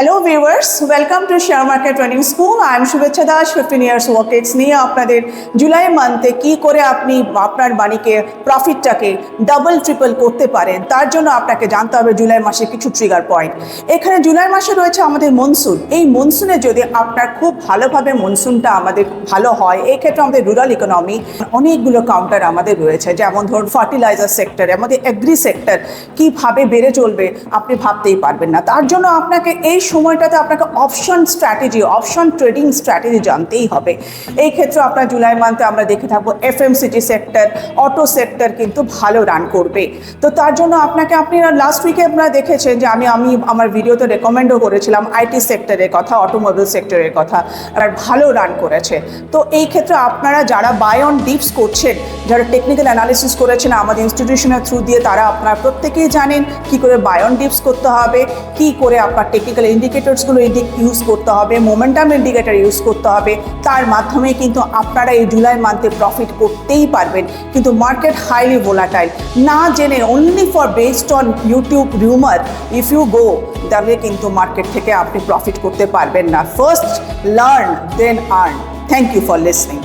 Hello viewers, welcome to share market training school. I am শুভেচ্ছা Das, 15 years work x নিয়ে আপনাদের জুলাই মান্থে কি করে আপনি আপনার বাণীকে প্রফিটটাকে ডাবল ট্রিপল করতে পারেন তার জন্য আপনাকে জানতে হবে জুলাই মাসে কিছু ট্রিগার পয়েন্ট। এখানে জুলাই মাসে রয়েছে আমাদের মনসুন। এই মনসুনে যদি আপনার খুব ভালোভাবে মনসুনটা আমাদের ভালো হয়, এই ক্ষেত্রে আমাদের রুরাল ইকোনমি অনেকগুলো কাউন্টার আমাদের রয়েছে, যেমন ধরুন ফার্টিলাইজার সেক্টর, আমাদের এগ্রি সেক্টর কীভাবে বেড়ে চলবে আপনি ভাবতেই পারবেন না। তার জন্য আপনাকে এই সময়টাতে আপনাকে option strategy, option trading strategy জানতেই হবে। এই ক্ষেত্রে আপনার জুলাই মান্থে আমরা দেখে থাকবো এফএমসিজি সেক্টর, অটো সেক্টর কিন্তু ভালো রান করবে। তো তার জন্য আপনারা লাস্ট উইকে আপনারা দেখেছেন যে আমি আমার ভিডিওতে রেকমেন্ডও করেছিলাম আইটি সেক্টরের কথা, অটোমোবাইল সেক্টরের কথা, আর ভালো রান করেছে। তো এই ক্ষেত্রে আপনারা যারা বাই অন ডিপস করছেন, যারা টেকনিক্যাল অ্যানালিসিস করেছেন আমাদের ইনস্টিটিউশনের থ্রু দিয়ে, তারা আপনারা প্রত্যেকেই জানেন কি করে বাই অন ডিপস করতে হবে, কি করে আপনার টেকনিক্যাল ইন্ডিকেটরসগুলো ইউজ করতে হবে, মোমেন্টাম ইন্ডিকেটর ইউজ করতে হবে। তার মাধ্যমে কিন্তু আপনারা এই জুলাই মান্থে প্রফিট করতেই পারবেন। কিন্তু মার্কেট হাইলি ভোলাটাইল, না জেনে only for based on YouTube rumour if you go, তাহলে কিন্তু মার্কেট থেকে আপনি প্রফিট করতে পারবেন না। First learn then earn. Thank you for listening.